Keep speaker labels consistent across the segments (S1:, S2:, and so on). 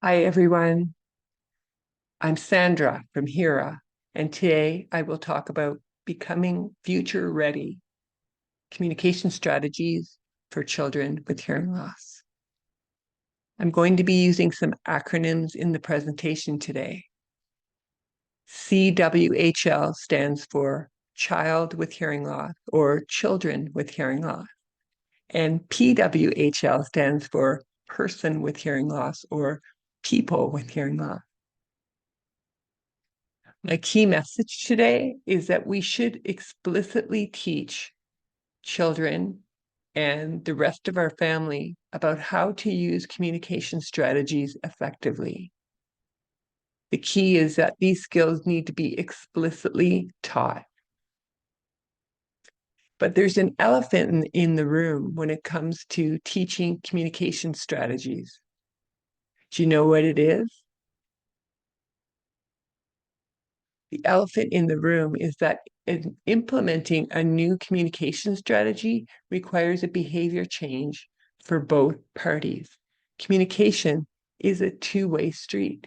S1: Hi, everyone. I'm Sandra from HERA, and today I will talk about becoming future ready communication strategies for children with hearing loss. I'm going to be using some acronyms in the presentation today. CWHL stands for Child with Hearing Loss or Children with Hearing Loss, and PWHL stands for Person with Hearing Loss or People with Hearing Loss. My key message today is that we should explicitly teach children and the rest of our family about how to use communication strategies effectively. The key is that these skills need to be explicitly taught. But there's an elephant in the room when it comes to teaching communication strategies. Do you know what it is? The elephant in the room is that implementing a new communication strategy requires a behavior change for both parties. Communication is a two-way street.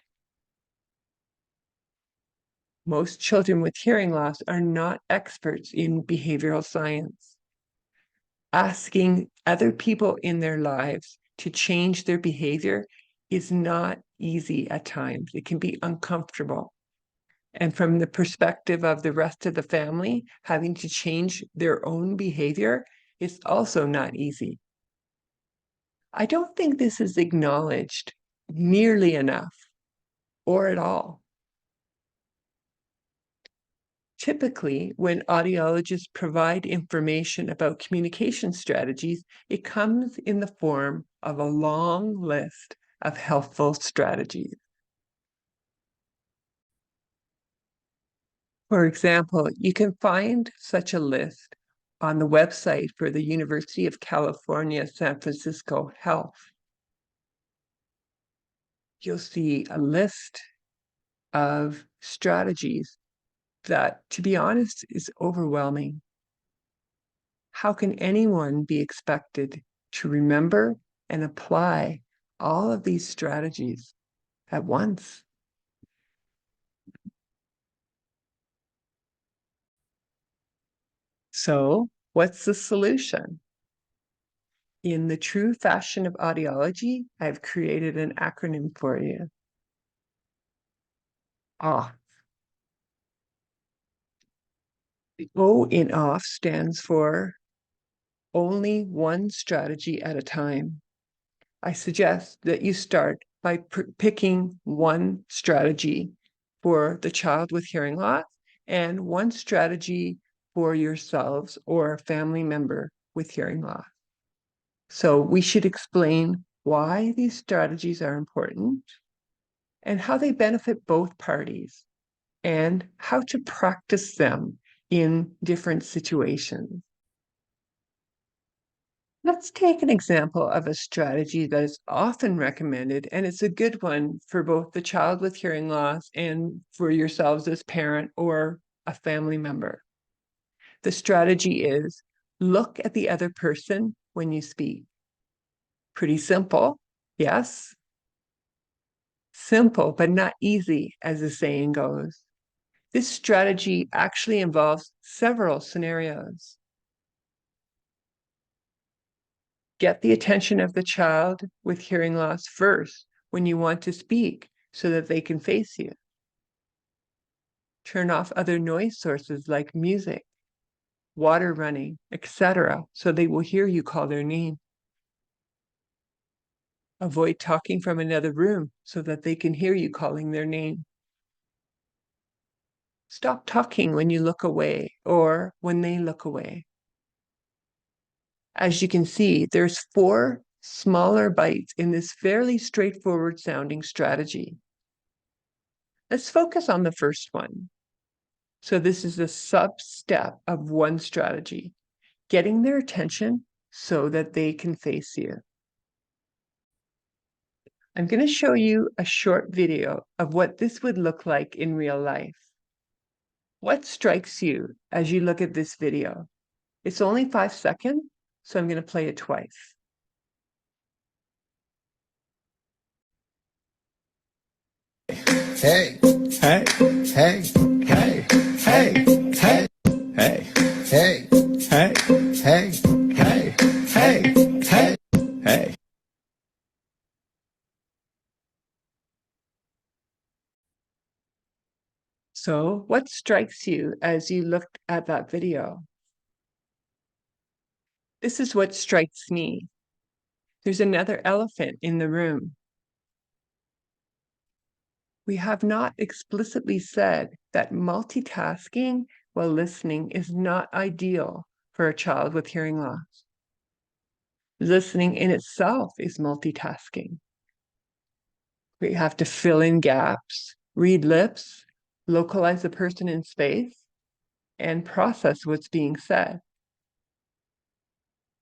S1: Most children with hearing loss are not experts in behavioral science. Asking other people in their lives to change their behavior is not easy at times. It can be uncomfortable. And from the perspective of the rest of the family, having to change their own behavior is also not easy. I don't think this is acknowledged nearly enough or at all. Typically, when audiologists provide information about communication strategies, it comes in the form of a long list of helpful strategies. For example, you can find such a list on the website for the University of California, San Francisco Health. You'll see a list of strategies that, to be honest, is overwhelming. How can anyone be expected to remember and apply all of these strategies at once? So, what's the solution? In the true fashion of audiology, I've created an acronym for you. OFF. The O in OFF stands for only one strategy at a time. I suggest that you start by picking one strategy for the child with hearing loss and one strategy for yourselves or a family member with hearing loss. So we should explain why these strategies are important and how they benefit both parties and how to practice them in different situations. Let's take an example of a strategy that is often recommended, and it's a good one for both the child with hearing loss and for yourselves as parent or a family member. The strategy is look at the other person when you speak. Pretty simple, yes? Simple, but not easy, as the saying goes. This strategy actually involves several scenarios. Get the attention of the child with hearing loss first when you want to speak so that they can face you. Turn off other noise sources like music, water running, etc., so they will hear you call their name. Avoid talking from another room so that they can hear you calling their name. Stop talking when you look away or when they look away. As you can see, there's 4 smaller bites in this fairly straightforward sounding strategy. Let's focus on the first one. So this is a sub-step of one strategy, getting their attention so that they can face you. I'm going to show you a short video of what this would look like in real life. What strikes you as you look at this video? It's only 5 seconds, so I'm going to play it twice.
S2: Hey, hey, hey, hey, hey, hey, hey, hey, hey, hey, hey, hey, hey, hey.
S1: So, what strikes you as you looked at that video? This is what strikes me. There's another elephant in the room. We have not explicitly said that multitasking while listening is not ideal for a child with hearing loss. Listening in itself is multitasking. We have to fill in gaps, read lips, localize a person in space, and process what's being said.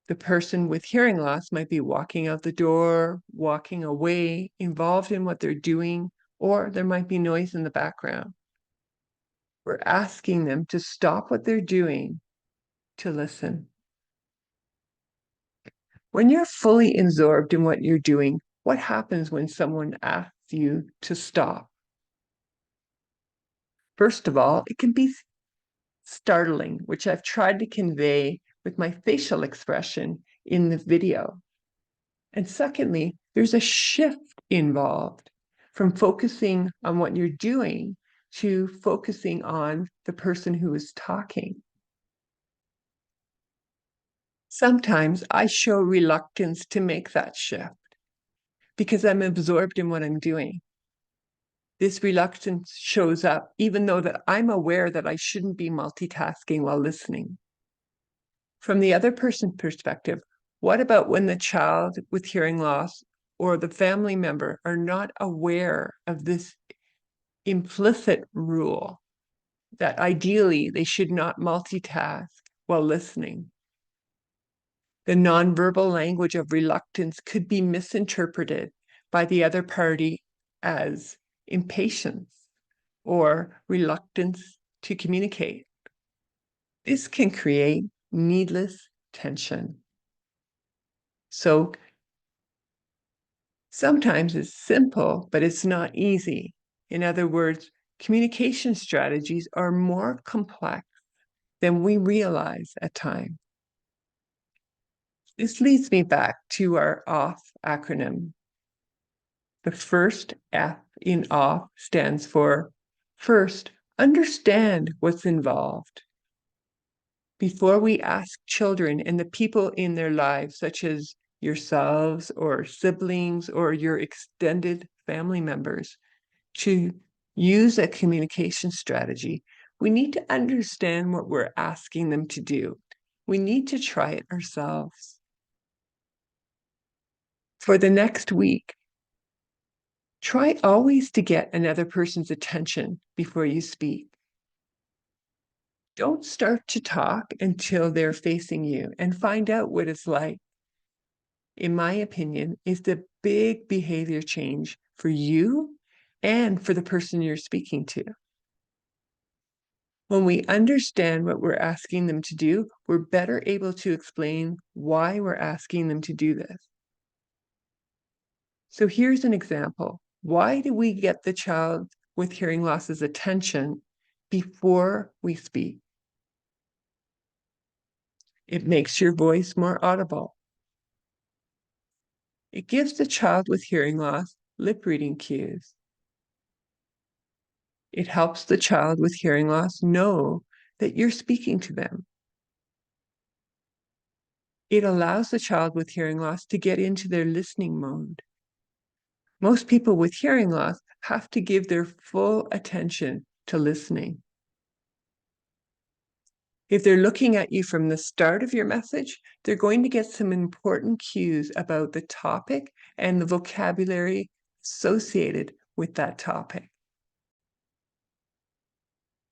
S1: The person with hearing loss might be walking out the door, walking away, involved in what they're doing, or there might be noise in the background. We're asking them to stop what they're doing to listen. When you're fully absorbed in what you're doing, what happens when someone asks you to stop? First of all, it can be startling, which I've tried to convey with my facial expression in the video. And secondly, there's a shift involved from focusing on what you're doing to focusing on the person who is talking. Sometimes I show reluctance to make that shift because I'm absorbed in what I'm doing. This reluctance shows up even though that I'm aware that I shouldn't be multitasking while listening. From the other person's perspective, what about when the child with hearing loss or the family member are not aware of this implicit rule that ideally they should not multitask while listening? The nonverbal language of reluctance could be misinterpreted by the other party as impatience or reluctance to communicate. This can create needless tension. So sometimes it's simple, but it's not easy. In other words, communication strategies are more complex than we realize at times. This leads me back to our OFF acronym. The first F in OFF stands for first, understand what's involved. Before we ask children and the people in their lives, such as yourselves or siblings or your extended family members, to use a communication strategy, we need to understand what we're asking them to do. We need to try it ourselves. For the next week, try always to get another person's attention before you speak. Don't start to talk until they're facing you and find out what it's like. In my opinion, is the big behavior change for you and for the person you're speaking to. When we understand what we're asking them to do, we're better able to explain why we're asking them to do this. So here's an example. Why do we get the child with hearing loss's attention before we speak? It makes your voice more audible. It gives the child with hearing loss lip reading cues. It helps the child with hearing loss know that you're speaking to them. It allows the child with hearing loss to get into their listening mode. Most people with hearing loss have to give their full attention to listening. If they're looking at you from the start of your message, they're going to get some important cues about the topic and the vocabulary associated with that topic.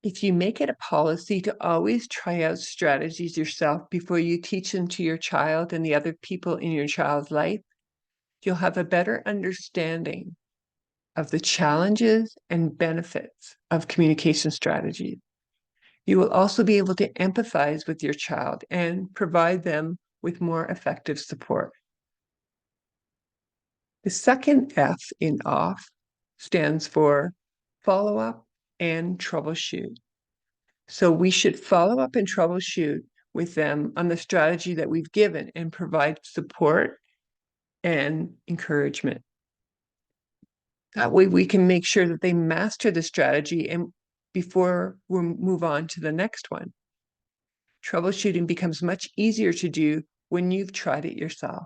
S1: If you make it a policy to always try out strategies yourself before you teach them to your child and the other people in your child's life, you'll have a better understanding of the challenges and benefits of communication strategies. You will also be able to empathize with your child and provide them with more effective support. The second F in OFF stands for follow up, and troubleshoot. So we should follow up and troubleshoot with them on the strategy that we've given and provide support and encouragement. That way we can make sure that they master the strategy and before we move on to the next one. Troubleshooting becomes much easier to do when you've tried it yourself.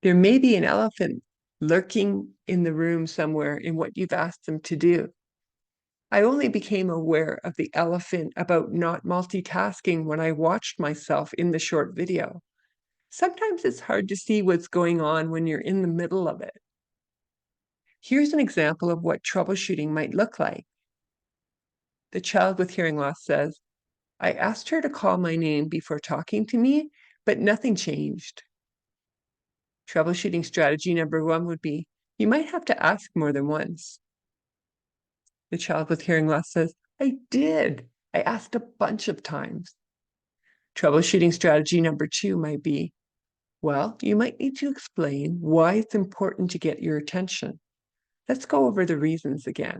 S1: There may be an elephant lurking in the room somewhere in what you've asked them to do. I only became aware of the elephant about not multitasking when I watched myself in the short video. Sometimes it's hard to see what's going on when you're in the middle of it. Here's an example of what troubleshooting might look like. The child with hearing loss says, I asked her to call my name before talking to me, but nothing changed. Troubleshooting strategy number 1 would be, you might have to ask more than once. The child with hearing loss says, I did. I asked a bunch of times. Troubleshooting strategy number 2 might be, well, you might need to explain why it's important to get your attention. Let's go over the reasons again.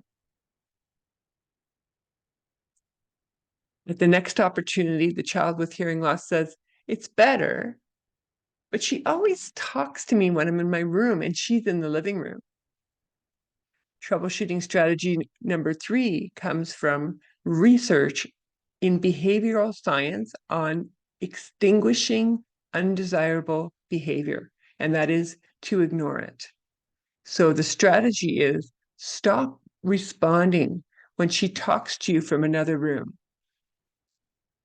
S1: At the next opportunity, the child with hearing loss says, it's better, but she always talks to me when I'm in my room and she's in the living room. Troubleshooting strategy number 3 comes from research in behavioral science on extinguishing undesirable behavior, and that is to ignore it. So the strategy is stop responding when she talks to you from another room.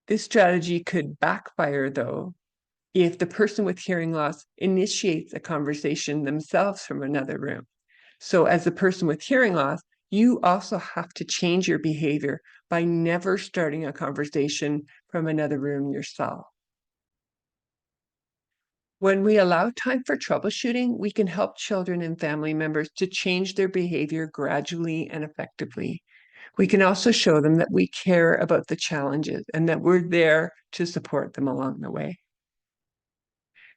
S1: This strategy could backfire, though, if the person with hearing loss initiates a conversation themselves from another room. So as a person with hearing loss, you also have to change your behavior by never starting a conversation from another room yourself. When we allow time for troubleshooting, we can help children and family members to change their behavior gradually and effectively. We can also show them that we care about the challenges and that we're there to support them along the way.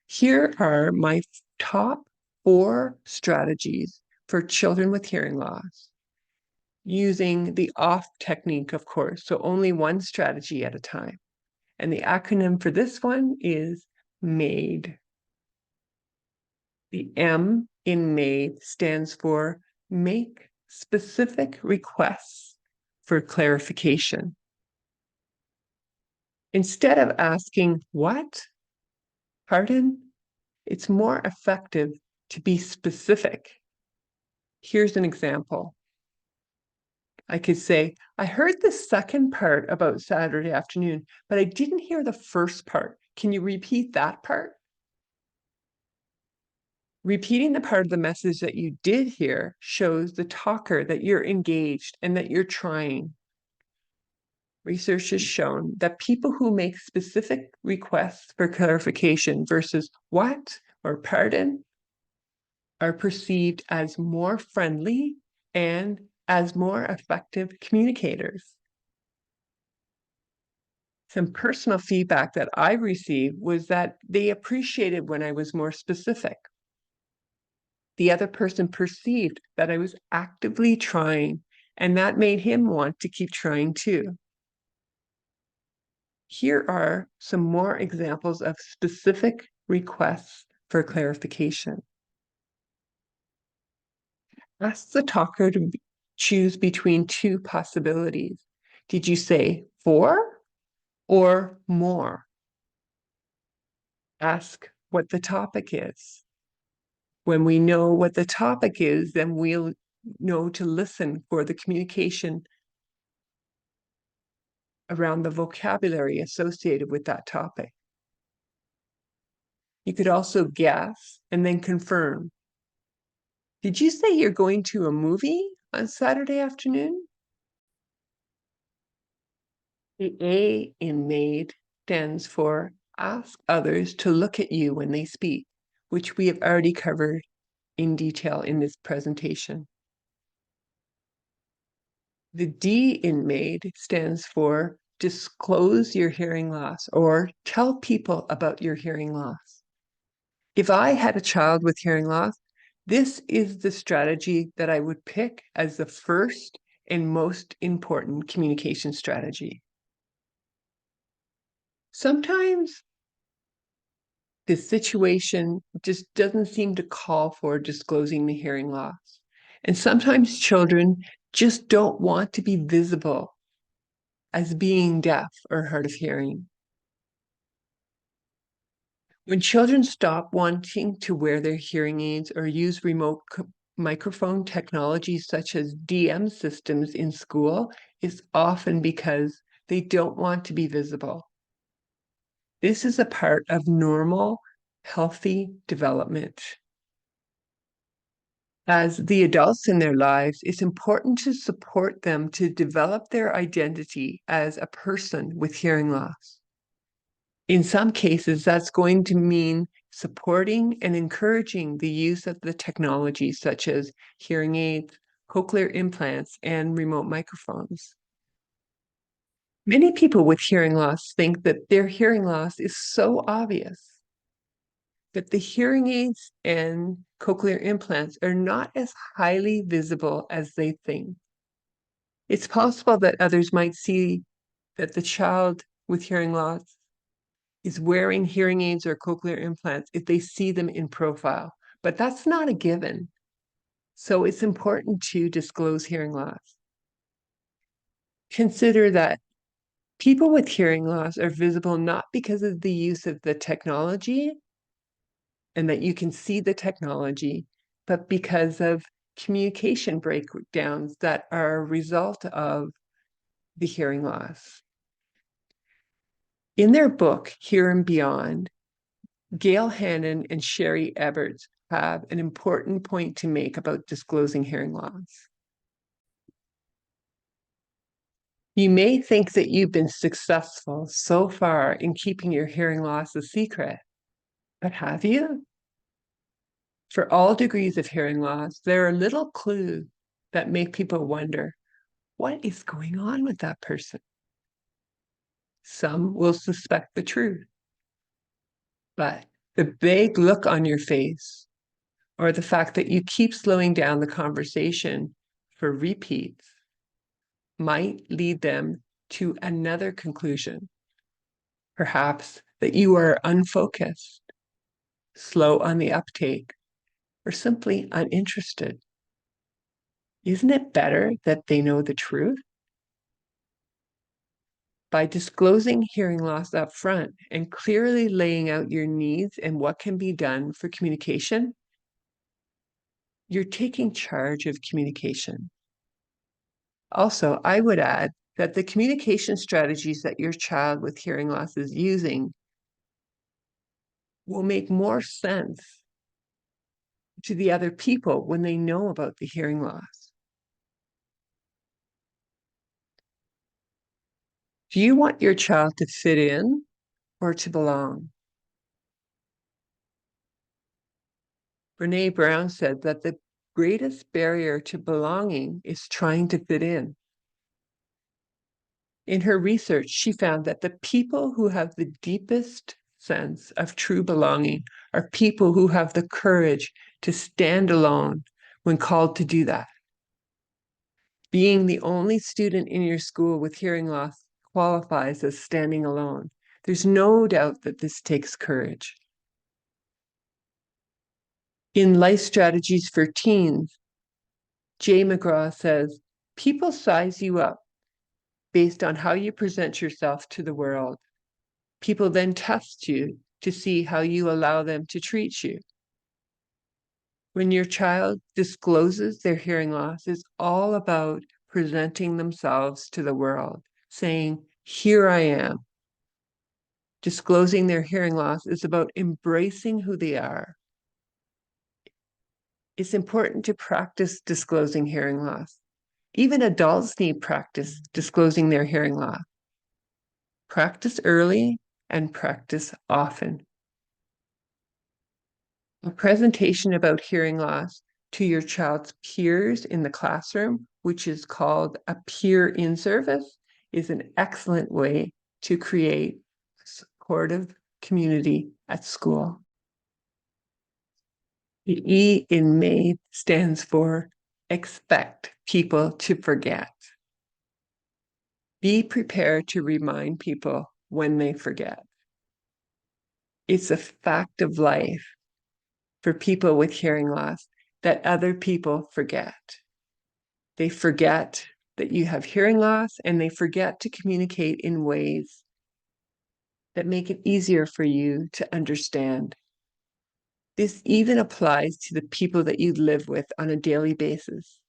S1: Here are my top 4 strategies for children with hearing loss, using the OFF technique, of course, so only one strategy at a time. And the acronym for this one is MADE. The M in MADE stands for Make Specific Requests for Clarification. Instead of asking, what? Pardon? It's more effective to be specific. Here's an example. I could say, I heard the second part about Saturday afternoon, but I didn't hear the first part. Can you repeat that part? Repeating the part of the message that you did hear shows the talker that you're engaged and that you're trying. Research has shown that people who make specific requests for clarification versus what or pardon are perceived as more friendly and as more effective communicators. Some personal feedback that I received was that they appreciated when I was more specific. The other person perceived that I was actively trying, and that made him want to keep trying too. Here are some more examples of specific requests for clarification. Ask the talker to choose between 2 possibilities. Did you say 4 or more? Ask what the topic is. When we know what the topic is, then we'll know to listen for the communication around the vocabulary associated with that topic. You could also guess and then confirm. Did you say you're going to a movie on Saturday afternoon? The A in MADE stands for ask others to look at you when they speak, which we have already covered in detail in this presentation. The D in MADE stands for disclose your hearing loss or tell people about your hearing loss. If I had a child with hearing loss, This is the strategy that I would pick as the first and most important communication strategy. Sometimes the situation just doesn't seem to call for disclosing the hearing loss. And sometimes children just don't want to be visible as being deaf or hard of hearing. When children stop wanting to wear their hearing aids or use remote microphone technology such as DM systems in school, it's often because they don't want to be visible. This is a part of normal, healthy development. As the adults in their lives, it's important to support them to develop their identity as a person with hearing loss. In some cases, that's going to mean supporting and encouraging the use of the technology such as hearing aids, cochlear implants, and remote microphones. Many people with hearing loss think that their hearing loss is so obvious, but the hearing aids and cochlear implants are not as highly visible as they think. It's possible that others might see that the child with hearing loss is wearing hearing aids or cochlear implants if they see them in profile, but that's not a given. So it's important to disclose hearing loss. Consider that people with hearing loss are visible not because of the use of the technology and that you can see the technology, but because of communication breakdowns that are a result of the hearing loss. In their book, Here and Beyond, Gail Hannon and Sherry Eberts have an important point to make about disclosing hearing loss. You may think that you've been successful so far in keeping your hearing loss a secret, but have you? For all degrees of hearing loss, there are little clues that make people wonder, what is going on with that person? Some will suspect the truth, but the vague look on your face or the fact that you keep slowing down the conversation for repeats might lead them to another conclusion. Perhaps that you are unfocused, slow on the uptake, or simply uninterested. Isn't it better that they know the truth? By disclosing hearing loss up front and clearly laying out your needs and what can be done for communication, you're taking charge of communication. Also, I would add that the communication strategies that your child with hearing loss is using will make more sense to the other people when they know about the hearing loss. Do you want your child to fit in or to belong? Brene Brown said that the greatest barrier to belonging is trying to fit in. In her research, she found that the people who have the deepest sense of true belonging are people who have the courage to stand alone when called to do that. Being the only student in your school with hearing loss qualifies as standing alone. There's no doubt that this takes courage. In Life Strategies for Teens, Jay McGraw says, people size you up based on how you present yourself to the world. People then test you to see how you allow them to treat you. When your child discloses their hearing loss, it's all about presenting themselves to the world, saying, here I am. Disclosing their hearing loss is about embracing who they are. It's important to practice disclosing hearing loss. Even adults need practice disclosing their hearing loss. Practice early and practice often. A presentation about hearing loss to your child's peers in the classroom, which is called a peer in service, is an excellent way to create a supportive community at school. The E in May stands for expect people to forget. Be prepared to remind people when they forget. It's a fact of life for people with hearing loss that other people forget. They forget that you have hearing loss, and they forget to communicate in ways that make it easier for you to understand. This even applies to the people that you live with on a daily basis.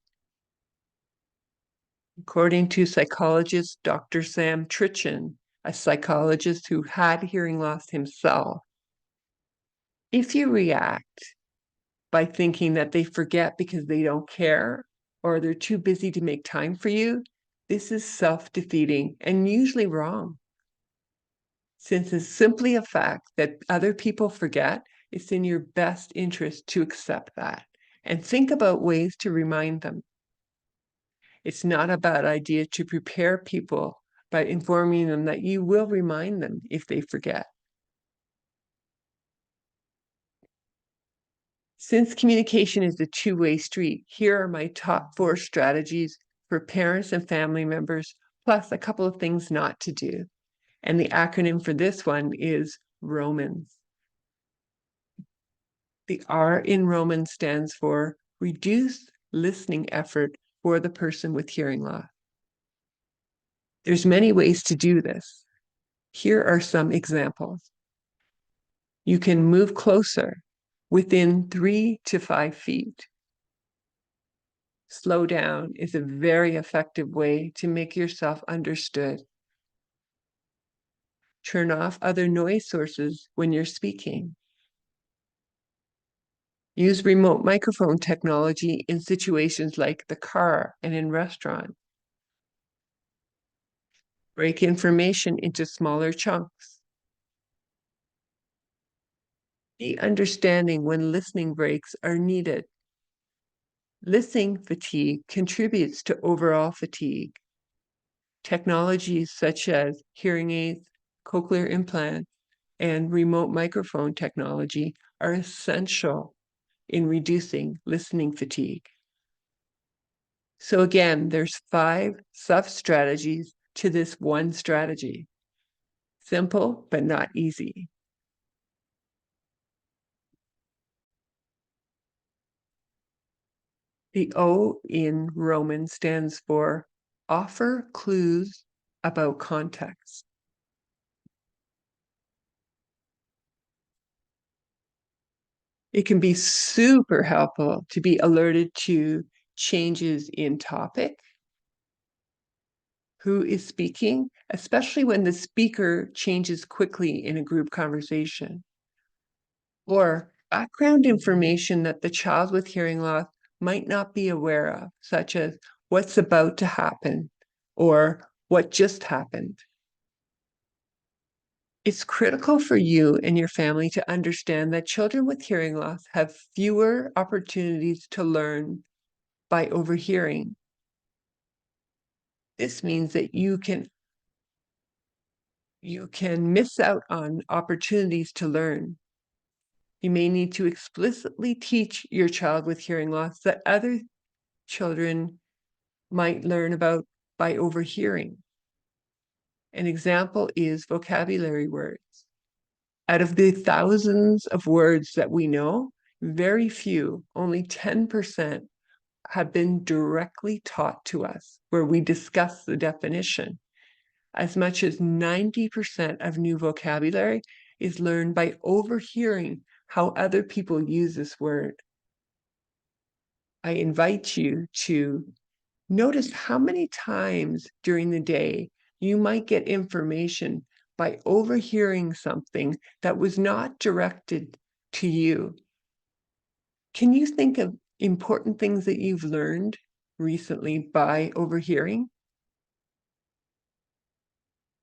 S1: According to psychologist Dr. Sam Trichin, a psychologist who had hearing loss himself, if you react by thinking that they forget because they don't care or they're too busy to make time for you, this is self-defeating and usually wrong. Since it's simply a fact that other people forget, it's in your best interest to accept that and think about ways to remind them. It's not a bad idea to prepare people by informing them that you will remind them if they forget. Since communication is a two-way street, here are my top 4 strategies for parents and family members, plus a couple of things not to do. And the acronym for this one is ROMANS. The R in Romans stands for reduce listening effort for the person with hearing loss. There's many ways to do this. Here are some examples. You can move closer within 3 to 5 feet. Slow down is a very effective way to make yourself understood. Turn off other noise sources when you're speaking. Use remote microphone technology in situations like the car and in restaurants. Break information into smaller chunks. Be understanding when listening breaks are needed. Listening fatigue contributes to overall fatigue. Technologies such as hearing aids, cochlear implants, and remote microphone technology are essential in reducing listening fatigue. So again, there's 5 sub-strategies to this one strategy. Simple, but not easy. The O in Roman stands for offer clues about context. It can be super helpful to be alerted to changes in topic, who is speaking, especially when the speaker changes quickly in a group conversation, or background information that the child with hearing loss might not be aware of, such as what's about to happen or what just happened. It's critical for you and your family to understand that children with hearing loss have fewer opportunities to learn by overhearing. This means that you can miss out on opportunities to learn. You may need to explicitly teach your child with hearing loss that other children might learn about by overhearing. An example is vocabulary words. Out of the thousands of words that we know, very few, only 10%, have been directly taught to us, where we discuss the definition. As much as 90% of new vocabulary is learned by overhearing how other people use this word. I invite you to notice how many times during the day you might get information by overhearing something that was not directed to you. Can you think of important things that you've learned recently by overhearing?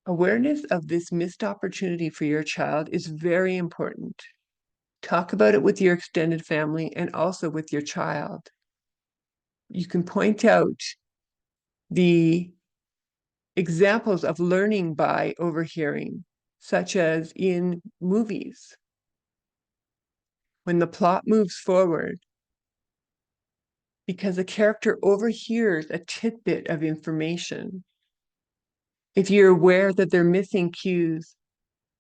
S1: Awareness of this missed opportunity for your child is very important. Talk about it with your extended family and also with your child. You can point out the examples of learning by overhearing, such as in movies. when the plot moves forward, because a character overhears a tidbit of information. If you're aware that they're missing cues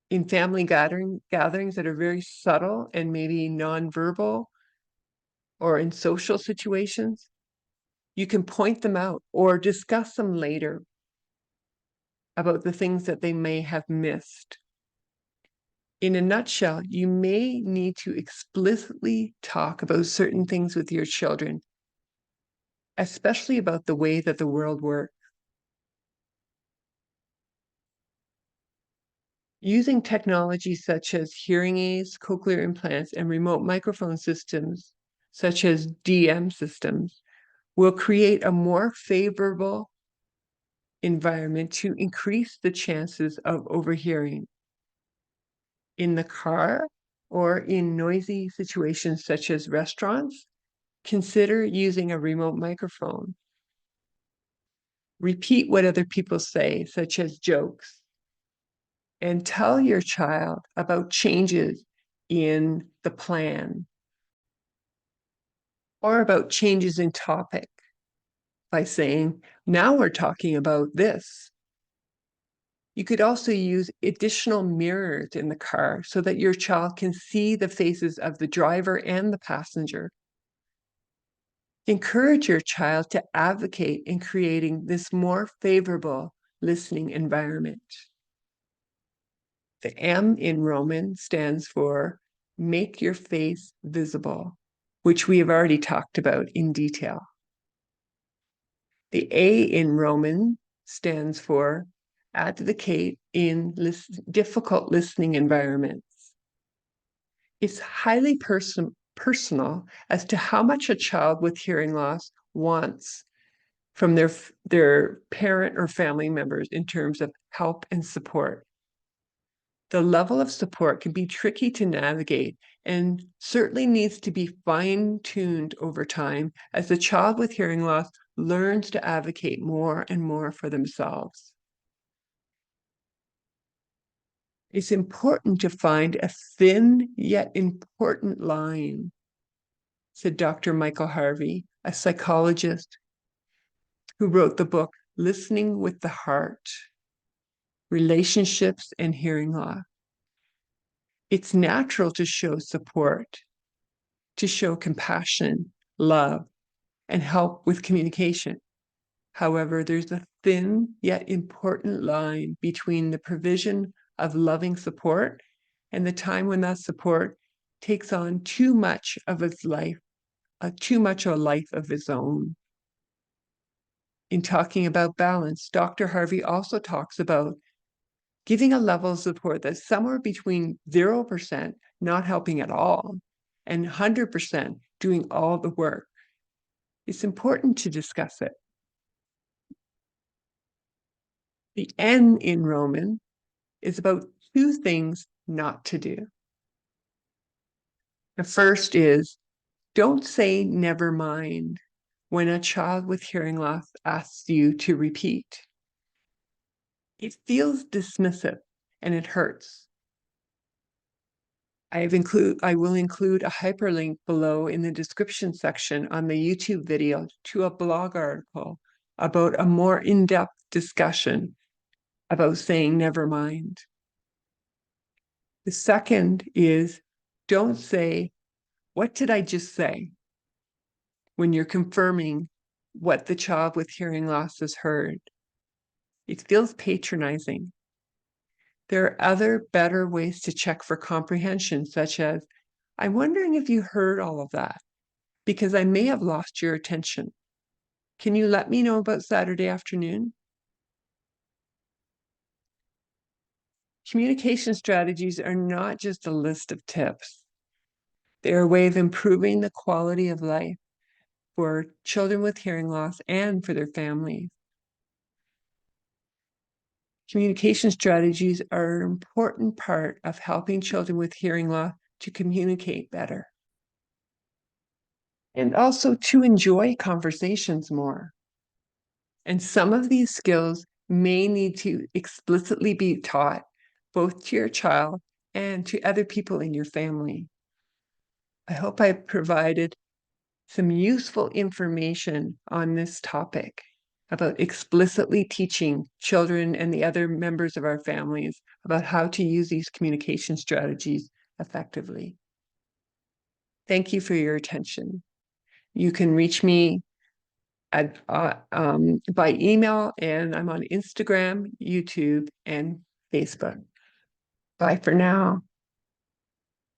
S1: in family gatherings that are very subtle and maybe nonverbal, or in social situations, you can point them out or discuss them later about the things that they may have missed. In a nutshell, you may need to explicitly talk about certain things with your children, especially about the way that the world works. Using technology such as hearing aids, cochlear implants, and remote microphone systems, such as DM systems, will create a more favorable environment to increase the chances of overhearing. In the car or in noisy situations such as restaurants, consider using a remote microphone. Repeat what other people say, such as jokes, and tell your child about changes in the plan or about changes in topic by saying, now we're talking about this. You could also use additional mirrors in the car so that your child can see the faces of the driver and the passenger. Encourage your child to advocate in creating this more favorable listening environment. The M in Roman stands for make your face visible, which we have already talked about in detail. The A in Roman stands for advocate in difficult listening environments. It's highly personal as to how much a child with hearing loss wants from their parent or family members in terms of help and support. The level of support can be tricky to navigate and certainly needs to be fine-tuned over time as the child with hearing loss learns to advocate more and more for themselves. It's important to find a thin yet important line, said Dr. Michael Harvey, a psychologist who wrote the book Listening with the Heart, Relationships and Hearing Loss. It's natural to show support, to show compassion, love, and help with communication. However, there's a thin yet important line between the provision of loving support and the time when that support takes on too much of its life, too much a life of its own. In talking about balance, Dr. Harvey also talks about giving a level of support that's somewhere between 0% not helping at all and 100% doing all the work. It's important to discuss it. The N in Roman is about two things not to do. The first is don't say never mind when a child with hearing loss asks you to repeat. It feels dismissive and it hurts. I will include a hyperlink below in the description section on the YouTube video to a blog article about a more in-depth discussion about saying never mind. The second is don't say, what did I just say? When you're confirming what the child with hearing loss has heard. It feels patronizing. There are other better ways to check for comprehension, such as, I'm wondering if you heard all of that, because I may have lost your attention. Can you let me know about Saturday afternoon? Communication strategies are not just a list of tips. They're a way of improving the quality of life for children with hearing loss and for their families. Communication strategies are an important part of helping children with hearing loss to communicate better and also to enjoy conversations more. And some of these skills may need to explicitly be taught both to your child and to other people in your family. I hope I provided some useful information on this topic about explicitly teaching children and the other members of our families about how to use these communication strategies effectively. Thank you for your attention. You can reach me by email, and I'm on Instagram, YouTube, and Facebook. Bye for now.